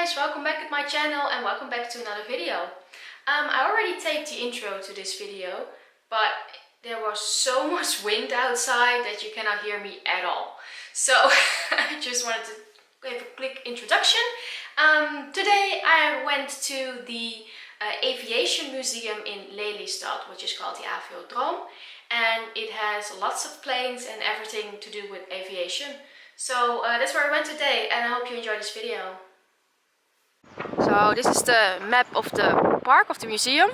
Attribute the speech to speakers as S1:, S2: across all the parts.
S1: guys, welcome back at my channel and welcome back to another video. I already taped the intro to this video, but there was so much wind outside that you cannot hear me at all. So I just wanted to give a quick introduction. Today I went to the Aviation Museum in Lelystad, which is called the Aviodrome, and it has lots of planes and everything to do with aviation. So that's where I went today, and I hope you enjoy this video. So this is the map of the park, of the museum.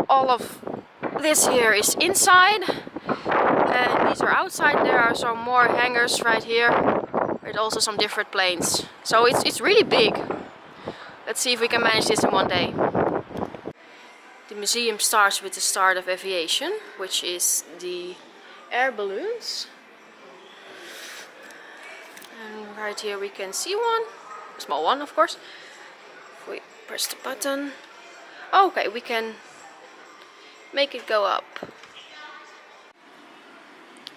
S1: All of this here is inside, and these are outside. There are some more hangars right here, with also some different planes. So it's really big. Let's see if we can manage this in one day. The museum starts with the start of aviation, which is the air balloons. And right here we can see one, a small one of course. If we press the button, okay, we can make it go up.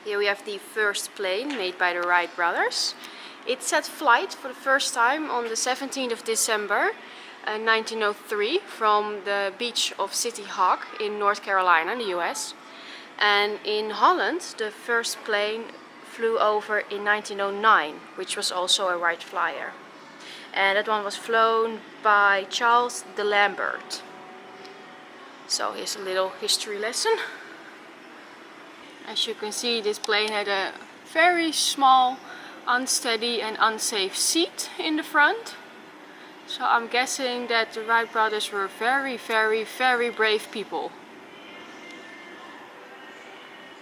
S1: Here we have the first plane made by the Wright brothers. It set flight for the first time on the 17th of December 1903 from the beach of City Hawk in North Carolina in the US. And in Holland the first plane flew over in 1909, which was also a Wright flyer. And that one was flown by Charles de Lambert. So here's a little history lesson. As you can see, this plane had a very small, unsteady and unsafe seat in the front. So I'm guessing that the Wright brothers were very, very, very brave people.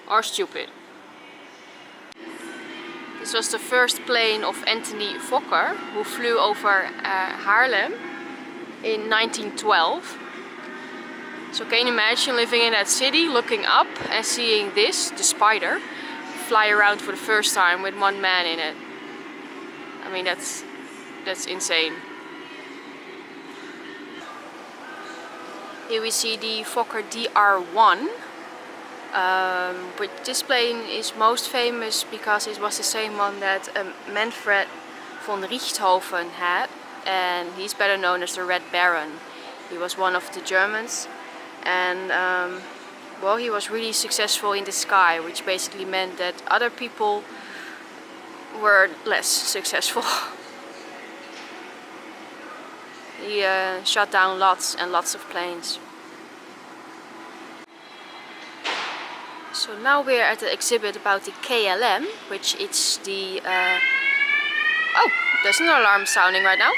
S1: Or stupid. This was the first plane of Anthony Fokker, who flew over Haarlem in 1912. So can you imagine living in that city, looking up and seeing this, the Spider, fly around for the first time with one man in it? I mean, that's insane. Here we see the Fokker DR-1. But this plane is most famous because it was the same one that Manfred von Richthofen had, and he's better known as the Red Baron. He was one of the Germans, and well, he was really successful in the sky, which basically meant that other people were less successful. He shot down lots and lots of planes. So now we're at the exhibit about the KLM, which is the... Oh, there's an alarm sounding right now.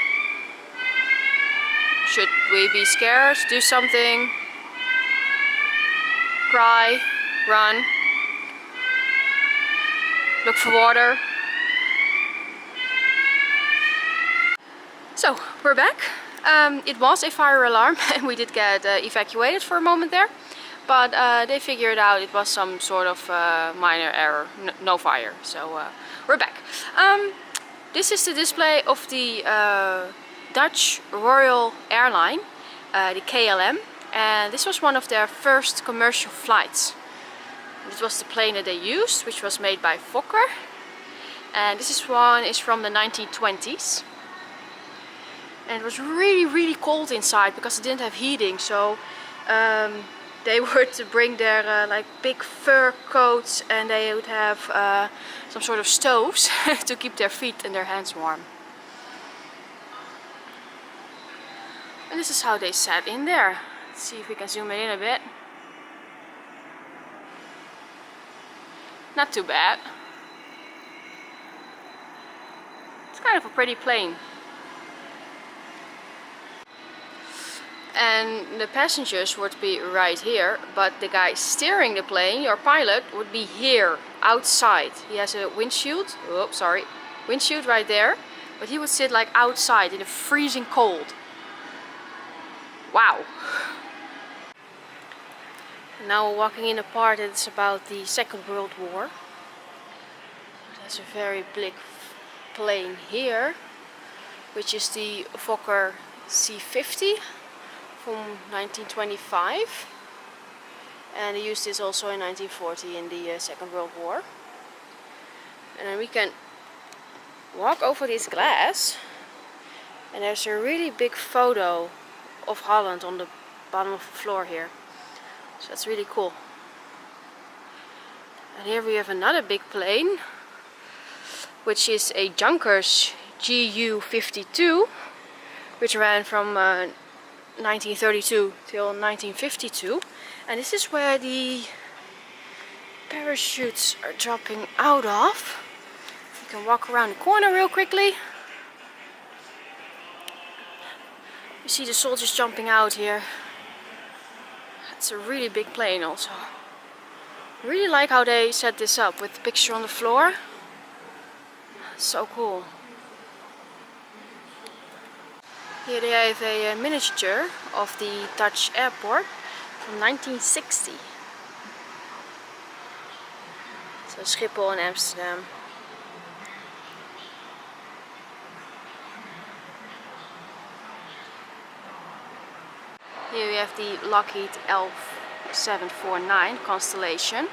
S1: Should we be scared? Do something? Cry? Run? Look for water? So, we're back. It was a fire alarm and we did get evacuated for a moment there. But they figured out it was some sort of minor error, no fire, so we're back. This is the display of the Dutch Royal Airline, the KLM, and this was one of their first commercial flights. This was the plane that they used, which was made by Fokker, and this one is from the 1920s. And it was really, really cold inside because it didn't have heating, so they were to bring their like big fur coats, and they would have some sort of stoves to keep their feet and their hands warm. And this is how they sat in there. Let's see if we can zoom it in a bit. Not too bad. It's kind of a pretty plane. And the passengers would be right here, but the guy steering the plane, your pilot, would be here, outside. He has a windshield, windshield right there, but he would sit like outside in the freezing cold. Wow! Now we're walking in a part that's about the Second World War. There's a very big plane here, which is the Fokker C-50. From 1925, and they used this also in 1940 in the Second World War. And then we can walk over this glass and there's a really big photo of Holland on the bottom of the floor here. So that's really cool. And here we have another big plane, which is a Junkers GU-52, which ran from 1932 till 1952. And this is where the parachutes are dropping out of. You can walk around the corner real quickly. You see the soldiers jumping out here. It's a really big plane also. I really like how they set this up with the picture on the floor. So cool. Here they have a miniature of the Dutch airport from 1960. So Schiphol in Amsterdam. Here we have the Lockheed L749 Constellation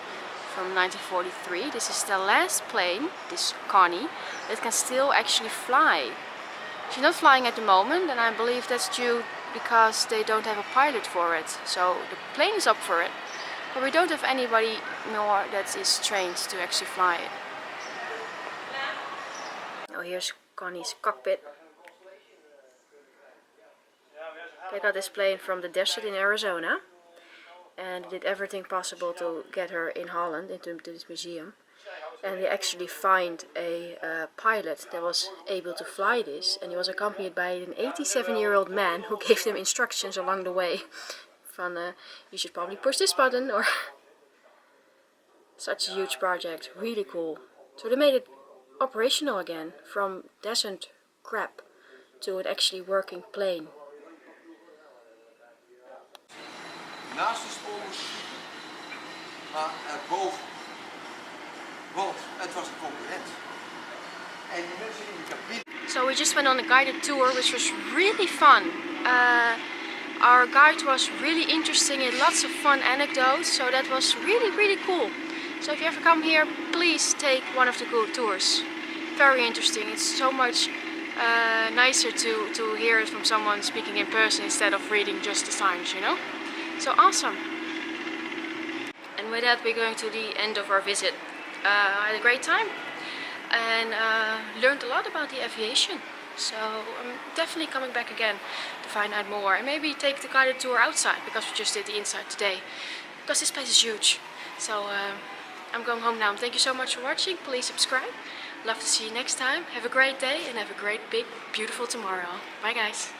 S1: from 1943. This is the last plane, this Connie, that can still actually fly. She's not flying at the moment, and I believe that's due because they don't have a pilot for it. So the plane is up for it, but we don't have anybody more that is trained to actually fly it. Oh, here's Connie's cockpit. They got this plane from the desert in Arizona and did everything possible to get her in Holland into this museum. And they actually find a pilot that was able to fly this, and he was accompanied by an 87-year-old man who gave them instructions along the way. From you should probably push this button, or such a huge project, really cool. So they made it operational again, from desert crap to an actually working plane.
S2: Naast de spoor moest je maar erboven. Want het was een concurrent. En die mensen in de cabine.
S1: So we just went on a guided tour, which was really fun. Our guide was really interesting and lots of fun anecdotes, so that was really cool. So if you ever come here, please take one of the good tours. Very interesting. It's so much nicer to hear it from someone speaking in person instead of reading just the signs, you know? So awesome. And with that, we're going to the end of our visit. I had a great time and learned a lot about the aviation. So I'm definitely coming back again to find out more and maybe take the guided tour outside, because we just did the inside today, because this place is huge. So I'm going home now. Thank you so much for watching. Please subscribe. Love to see you next time. Have a great day and have a great, big, beautiful tomorrow. Bye guys.